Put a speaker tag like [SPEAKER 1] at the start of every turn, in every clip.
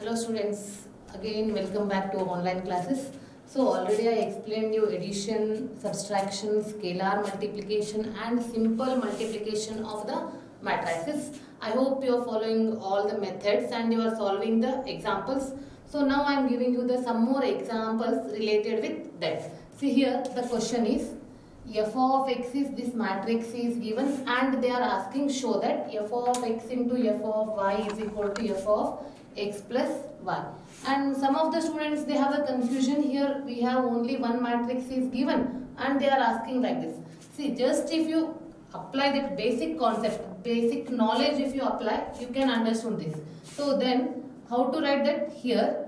[SPEAKER 1] Hello students, again welcome back to online classes. So already I explained you addition, subtraction, scalar multiplication and simple multiplication of the matrices. I hope you are following all the methods and you are solving the examples. So now I am giving you some more examples related with that. See here the question is f of x is this matrix is given and they are asking show that f of x into f of y is equal to f of x plus y. And some of the students they have a confusion here. We have only one matrix is given and they are asking like this. See, just if you apply that basic concept, basic knowledge if you apply, you can understand this. So then how to write that here?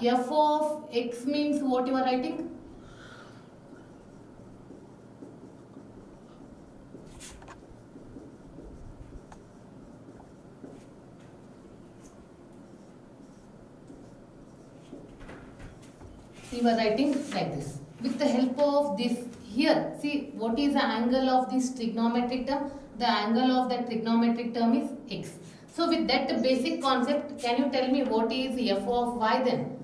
[SPEAKER 1] F of x means what you are writing? We were writing like this. With the help of this here, see what is the angle of this trigonometric term? The angle of that trigonometric term is x. So with that basic concept, can you tell me what is f of y then?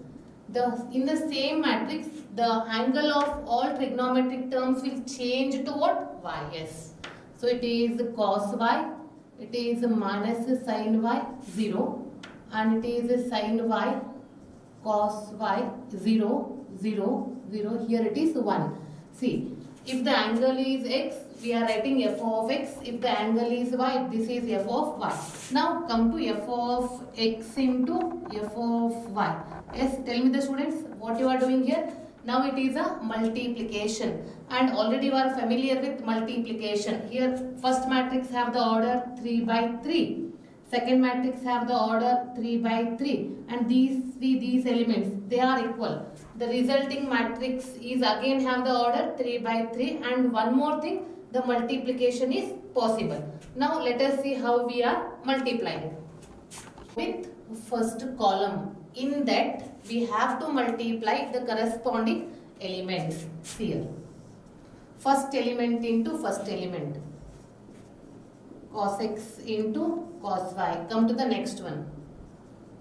[SPEAKER 1] In the same matrix, the angle of all trigonometric terms will change to what? Y. Yes. So it is cos y, it is minus sin y 0 and it is sin y cos y 0 0 0. Here it is 1. See, if the angle is x, we are writing f of x. If the angle is y, this is f of y. Now come to f of x into f of y. Yes, tell me the students what you are doing here. Now it is a multiplication and already you are familiar with multiplication. Here first matrix have the order 3 by 3. Second matrix have the order 3 by 3 and these elements they are equal. The resulting matrix is again have the order 3 by 3 and one more thing, the multiplication is possible. Now let us see how we are multiplying. With first column, in that we have to multiply the corresponding elements here. First element into first element. Cos x into cos y. Come to the next one.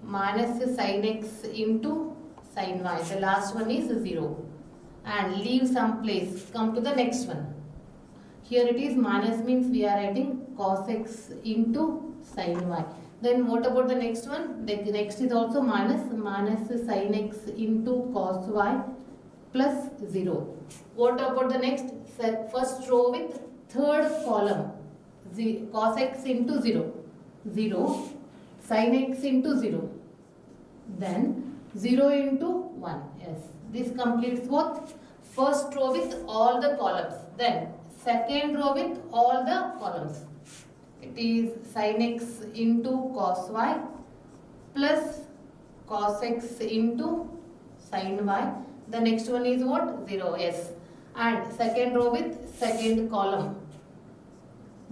[SPEAKER 1] Minus sin x into sin y. The last one is 0. And leave some place. Come to the next one. Here it is minus means we are writing cos x into sin y. Then what about the next one? The next is also minus sin x into cos y plus 0. What about the next? First row with third column. Cos x into 0, 0, sin x into 0, then 0 into 1, yes. This completes what? First row with all the columns, then second row with all the columns. It is sin x into cos y plus cos x into sin y. The next one is what? 0, yes. And second row with second column.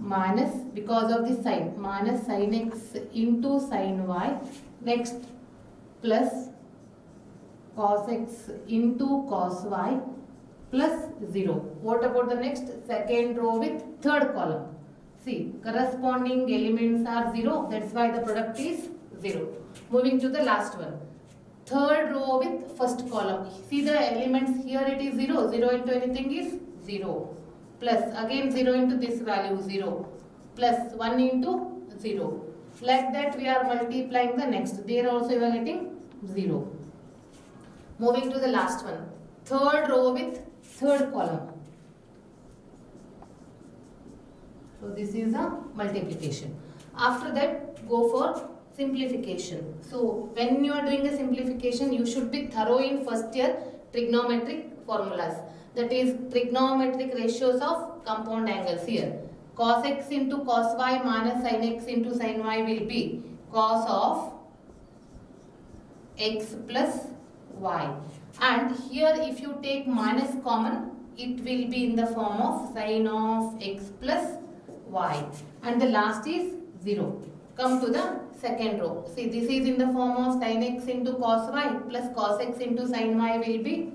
[SPEAKER 1] Minus, because of this sign, minus sin x into sin y. Next, plus cos x into cos y plus 0. What about the next? Second row with third column. See, corresponding elements are 0. That's why the product is 0. Moving to the last one. Third row with first column. See the elements here it is 0. 0 into anything is 0. Plus again 0 into this value 0 plus 1 into 0. Like that we are multiplying the next. There also you are getting 0. Moving to the last one. Third row with third column. So this is a multiplication. After that go for simplification. So when you are doing a simplification you should be thorough in first year trigonometric formulas. That is trigonometric ratios of compound angles here. Cos x into cos y minus sin x into sin y will be cos of x plus y. And here if you take minus common, it will be in the form of sin of x plus y. And the last is 0. Come to the second row. See, this is in the form of sin x into cos y plus cos x into sin y will be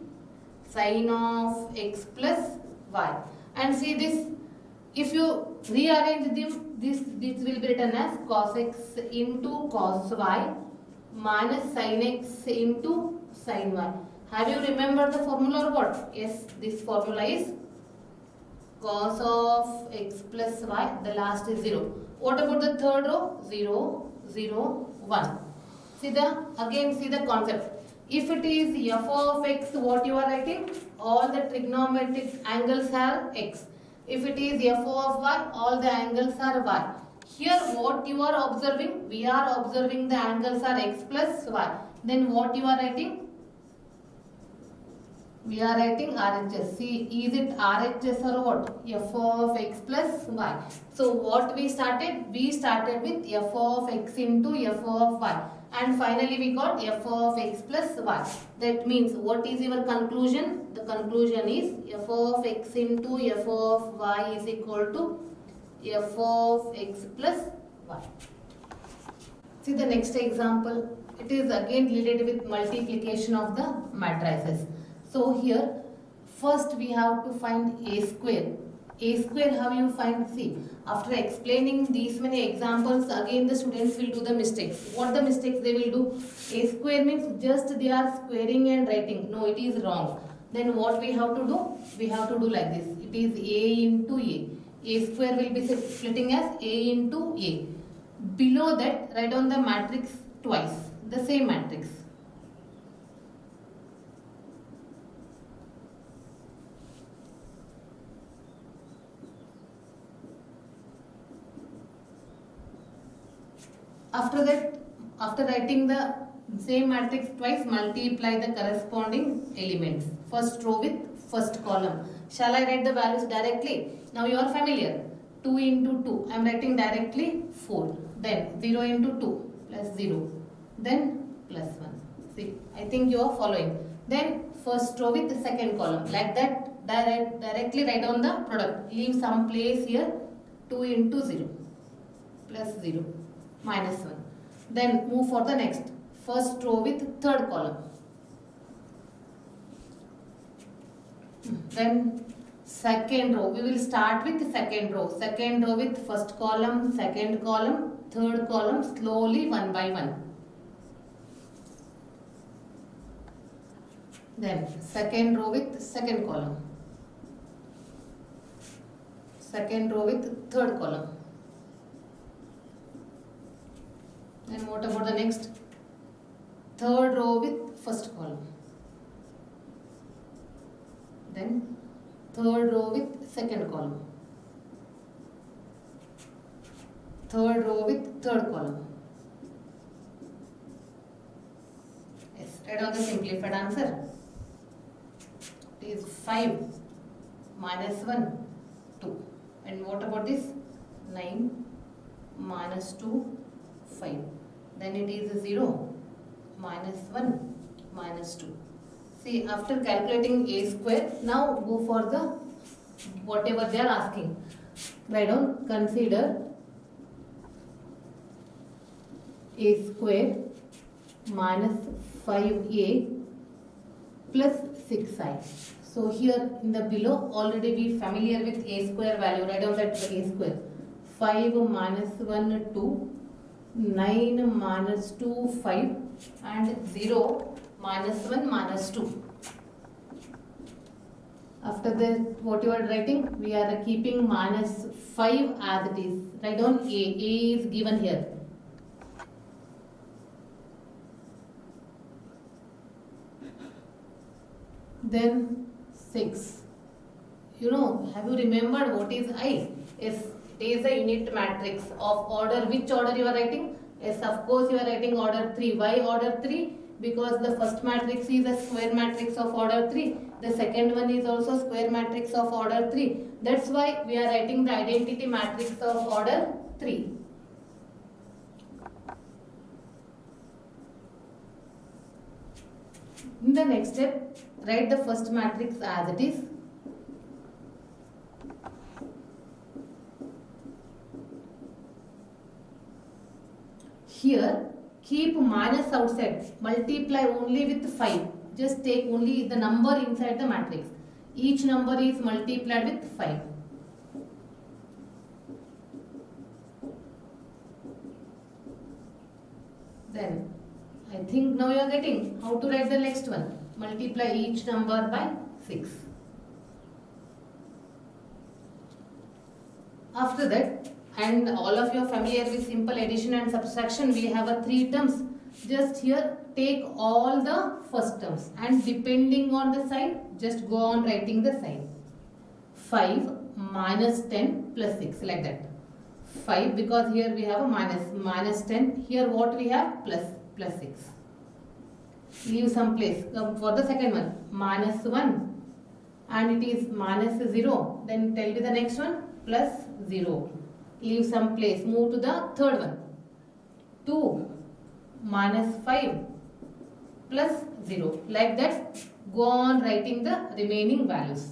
[SPEAKER 1] sin of x plus y. And see this, if you rearrange them, this will be written as cos x into cos y minus sin x into sin y. Have you remembered the formula or what? Yes, this formula is cos of x plus y. The last is 0. What about the third row? 0, 0, 1. See the concept. If it is f of x, what you are writing? All the trigonometric angles are x. If it is f of y, all the angles are y. Here what you are observing? We are observing the angles are x plus y. Then what you are writing? We are writing RHS. See, is it RHS or what? F of x plus y. So what we started? We started with f of x into f of y. And finally we got f of x plus y. That means what is your conclusion? The conclusion is f of x into f of y is equal to f of x plus y. See the next example. It is again related with multiplication of the matrices. So here first we have to find a square. A square, how you find? See, after explaining these many examples, again the students will do the mistakes. What the mistakes they will do? A square means just they are squaring and writing. No, it is wrong. Then what we have to do? We have to do like this. It is A into A. A square will be splitting as A into A. Below that, write down the matrix twice. The same matrix. After that, after writing the same matrix twice, multiply the corresponding elements. First row with first column. Shall I write the values directly? Now you are familiar. 2 into 2. I am writing directly 4. Then 0 into 2 plus 0. Then plus 1. See, I think you are following. Then first row with the second column. Like that, directly write down the product. Leave some place here. 2 into 0 plus 0. Minus 1. Then move for the next. First row with third column. Then second row. We will start with second row. Second row with first column, second column, third column, slowly one by one. Then second row with second column. Second row with third column. And what about the next? Third row with first column. Then third row with second column. Third row with third column. Yes, write down the simplified answer. It is 5 minus 1, 2. And what about this? 9 minus 2, 5. Then it is 0, minus 1, minus 2. See, after calculating a square, now go for the whatever they are asking. Write down, consider a square minus 5a plus 6i. So here in the below, already we familiar with a square value. Write down that a square. 5 minus 1, 2. 9 minus 2, 5 and 0 minus 1 minus 2. After that, what you are writing? We are keeping minus 5 as it is. Write down A. A is given here. Then 6. You know, have you remembered what is I? Yes. It is a unit matrix of order. Which order you are writing? Yes, of course you are writing order 3. Why order 3? Because the first matrix is a square matrix of order 3. The second one is also square matrix of order 3. That's why we are writing the identity matrix of order 3. In the next step, write the first matrix as it is. Here, keep minus outside. Multiply only with 5. Just take only the number inside the matrix. Each number is multiplied with 5. Then, think now you are getting how to write the next one. Multiply each number by 6. After that, and all of you are familiar with simple addition and subtraction, we have a 3 terms. Just here take all the first terms and depending on the sign, just go on writing the sign. 5 minus 10 plus 6, like that. 5, because here we have a minus 10. Here what we have? Plus 6. Leave some place. For the second one, minus 1 and it is minus 0. Then tell me the next one, plus 0. Leave some place. Move to the third one. 2 minus 5 plus 0. Like that, go on writing the remaining values.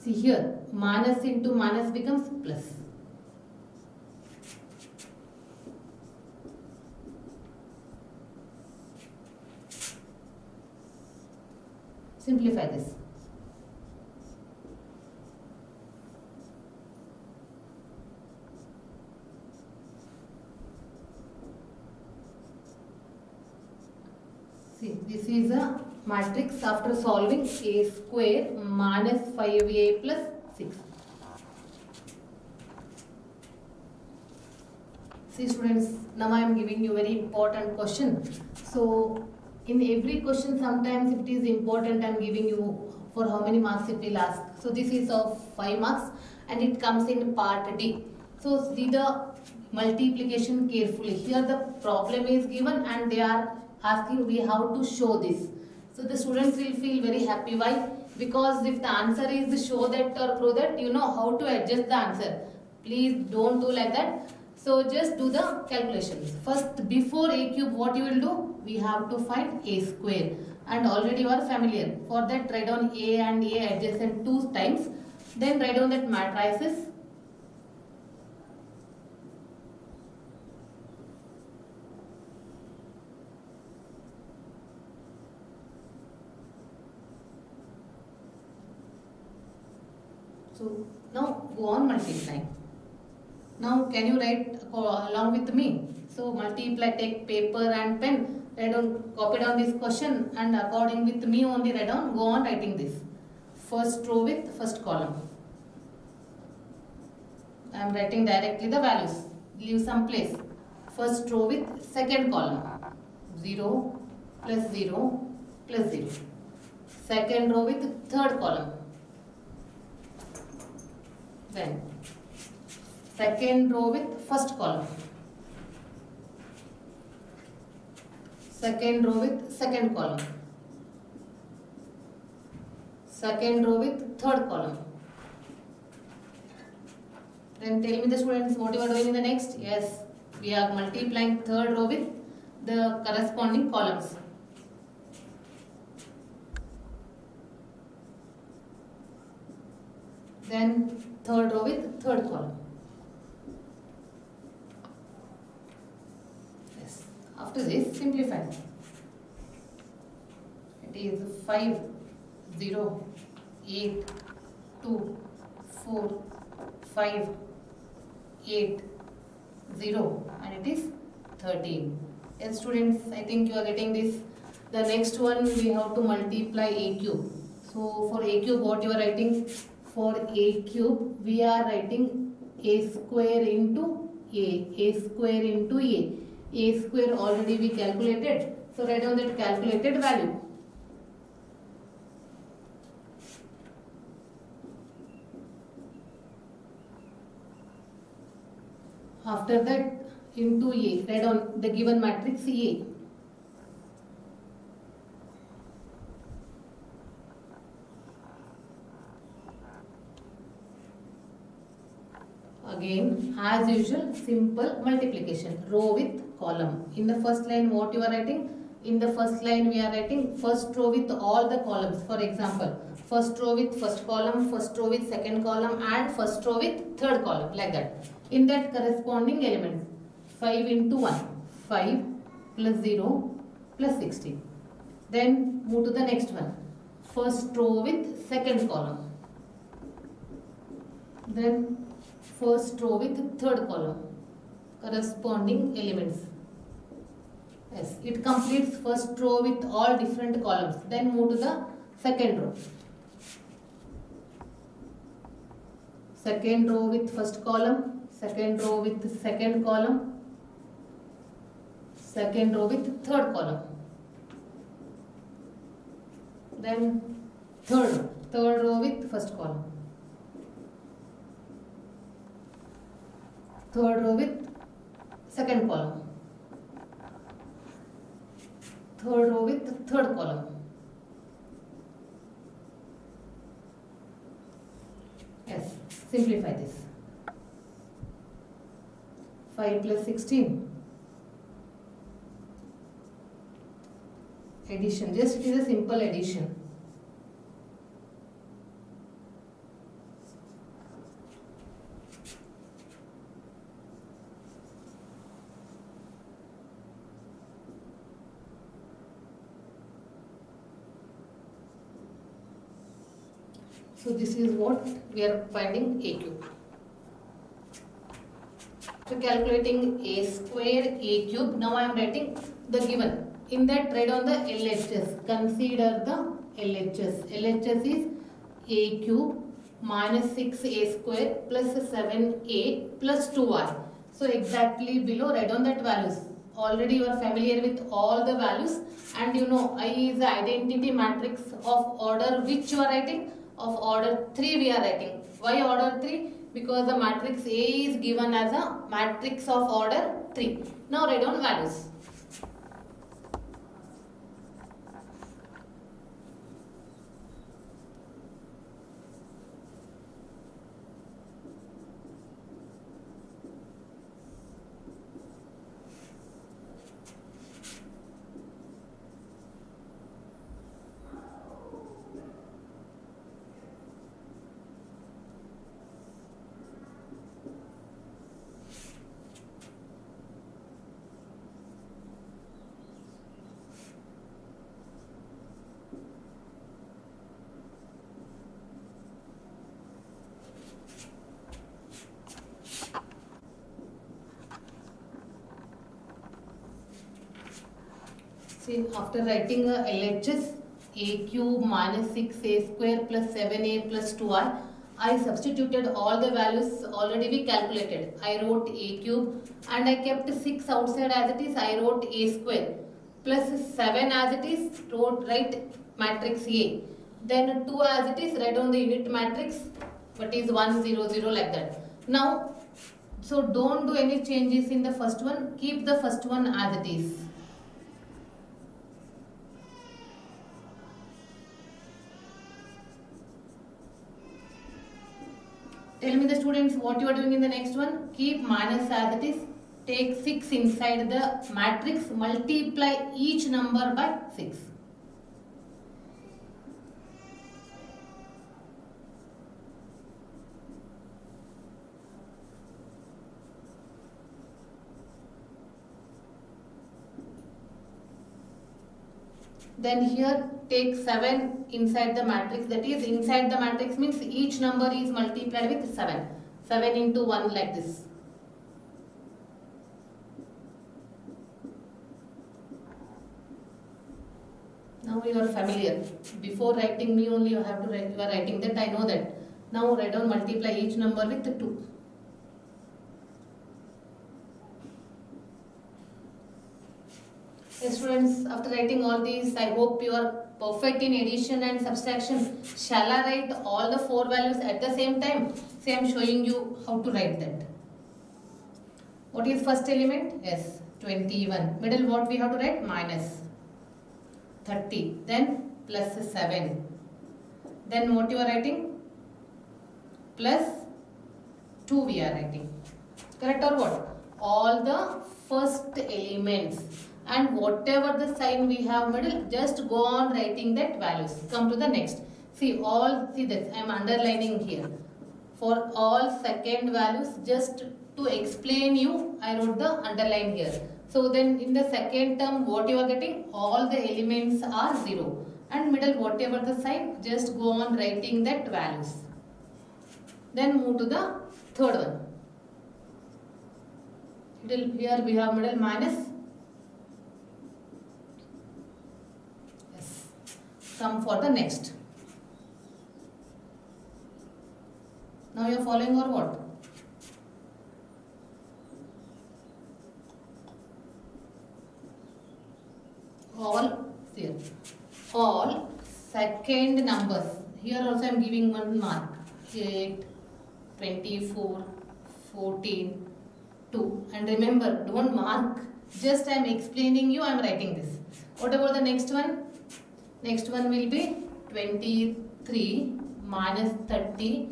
[SPEAKER 1] See here, minus into minus becomes plus. Simplify this. See, this is a matrix after solving a square minus 5a plus 6. See students, now I am giving you very important question. So in every question sometimes it is important I am giving you for how many marks it will ask. So this is of 5 marks and it comes in part D. So see the multiplication carefully. Here the problem is given and they are asking we how to show this. So the students will feel very happy. Why? Because if the answer is show that or prove that, you know how to adjust the answer. Please don't do like that. So just do the calculations. First, before a cube, what you will do? We have to find a square. And already you are familiar. For that, write down a and a adjacent 2 times. Then write down that matrices. So now go on multiplying. Now can you write along with me? So multiply, take paper and pen, write down, copy down this question and according with me only write down, go on writing this. First row with first column. I am writing directly the values. Leave some place. First row with second column. 0 plus 0 plus 0. Second row with third column. Then second row with first column. Second row with second column. Second row with third column. Then tell me the students what you are doing in the next. Yes, we are multiplying third row with the corresponding columns. Then third row with third column. Yes. After this, simplify. It is 5, 0, 8, 2, 4, 5, 8, 0 and it is 13. Yes students, I think you are getting this. The next one we have to multiply a cube. So for a cube what you are writing? For a cube we are writing a square into a square into a. A square already we calculated. So write down that calculated value. After that into A, write down the given matrix A. Again, as usual, simple multiplication, row with column. In the first line, what you are writing? In the first line, we are writing first row with all the columns. For example, first row with first column, first row with second column, and first row with third column, like that. In that corresponding elements, 5 into 1, 5 plus 0 plus 16. Then move to the next one. First row with second column. Then first row with third column. Corresponding elements. Yes, it completes first row with all different columns. Then move to the second row. Second row with first column. Second row with second column. Second row with third column. Then third row with first column. Third row with second column. Third row with third column. Yes, simplify this. 5 plus 16. Addition, just it is a simple addition. So this is what we are finding a cube. So calculating a square a cube. Now I am writing the given. In that, write on the LHS. Consider the LHS. LHS is a cube minus 6a square plus 7a plus 2y. So exactly below, write on that values. Already you are familiar with all the values, and you know I is the identity matrix of order which you are writing. Of order 3 we are writing. Why order 3? Because the matrix A is given as a matrix of order 3. Now write down values. See, after writing a LHS, a cube minus 6a square plus 7a plus 2y, I substituted all the values already we calculated. I wrote a cube and I kept 6 outside as it is. I wrote a square plus 7 as it is. Write matrix A. Then 2 as it is. Write on the unit matrix. But is 1 0 0 like that. Now, so don't do any changes in the first one. Keep the first one as it is. Tell me the students what you are doing in the next one. Keep minus as it is. Take 6 inside the matrix. Multiply each number by 6. Then here take 7 inside the matrix. That is, inside the matrix means each number is multiplied with 7. 7 into 1 like this. Now you are familiar. Before writing me only you have to write. You are writing that, I know that. Now write down multiply each number with 2. Yes, students, after writing all these, I hope you are perfect in addition and subtraction. Shall I write all the 4 values at the same time? See, I am showing you how to write that. What is first element? Yes, 21. Middle, what we have to write? Minus 30. Then plus 7. Then what you are writing? Plus 2 we are writing. Correct or what? All the first elements. And whatever the sign we have middle, just go on writing that values. Come to the next. See this, I am underlining here. For all second values, just to explain you, I I wrote the underline here. So then in the second term, what you are getting? All the elements are 0. And middle, whatever the sign, just go on writing that values. Then move to the third one. Here we have middle minus. Yes. Come for the next. Now you are following or what? All second numbers. Here also I am giving one mark. 8, 24, 14, 2. And remember, don't mark. Just I am explaining you, I am writing this. What about the next one? Next one will be 23 minus 30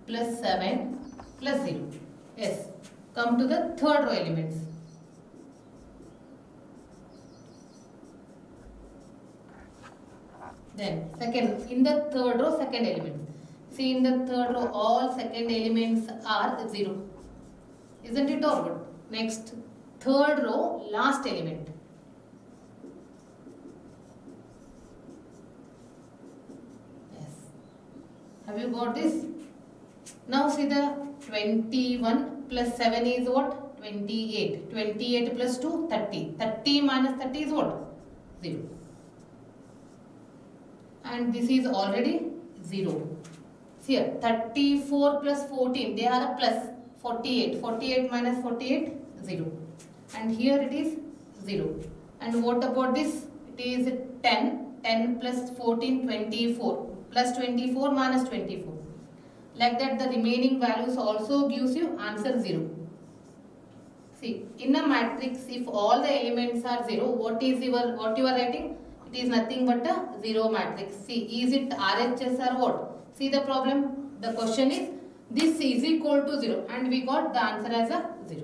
[SPEAKER 1] plus 7 plus 0. Yes. Come to the third row elements. Then second, in the third row, second element. See, in the third row, all second elements are 0. Isn't it all good? Next, third row, last element. Yes. Have you got this? Now see the 21 plus 7 is what? 28. 28 plus 2, 30. 30 minus 30 is what? 0. And this is already 0. See here, 34 plus 14, they are a plus. 48. 48 minus 48, 0. And here it is 0. And what about this? It is 10. 10 plus 14, 24. Plus 24 minus 24. Like that, the remaining values also gives you answer 0. See, in a matrix, if all the elements are 0, what you are writing? It is nothing but a 0 matrix. See, is it RHS or what? See the problem? The question is, this is equal to 0 and we got the answer as a 0.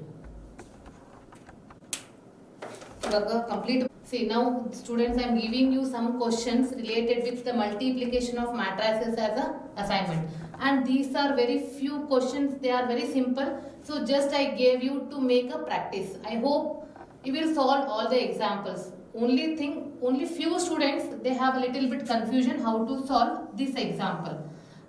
[SPEAKER 1] Complete. See, now students, I am giving you some questions related with the multiplication of matrices as a assignment. And these are very few questions, they are very simple. So just I gave you to make a practice. I hope you will solve all the examples. Only few students, they have a little bit confusion how to solve this example.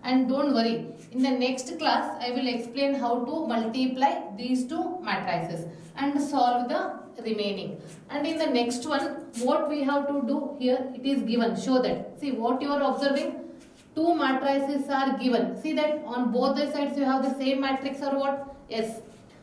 [SPEAKER 1] And don't worry, in the next class, I will explain how to multiply these two matrices and solve the remaining. And in the next one, what we have to do here, it is given. Show that. See what you are observing. Two matrices are given. See that on both the sides you have the same matrix or what? Yes.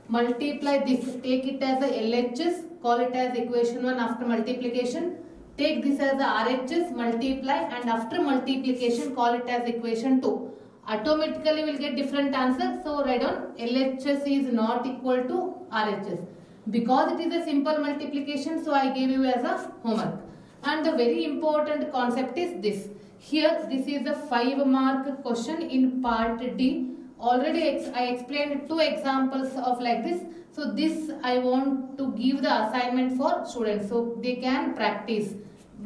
[SPEAKER 1] Multiply this. Take it as a LHS. Call it as equation 1 after multiplication. Take this as the RHS, multiply, and after multiplication call it as equation 2. Automatically we will get different answer. So write down LHS is not equal to RHS. Because it is a simple multiplication, so I gave you as a homework. And the very important concept is this. Here this is a 5-mark question in part D. Already I explained 2 examples of like this. So this I want to give the assignment for students so they can practice.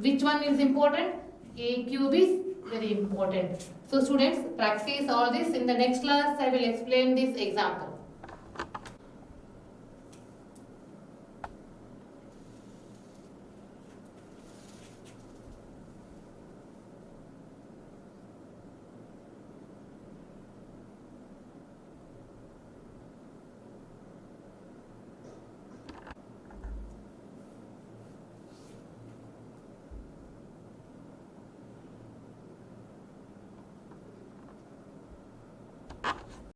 [SPEAKER 1] Which one is important? A cube is very important. So students, practice all this. In the next class I will explain this example.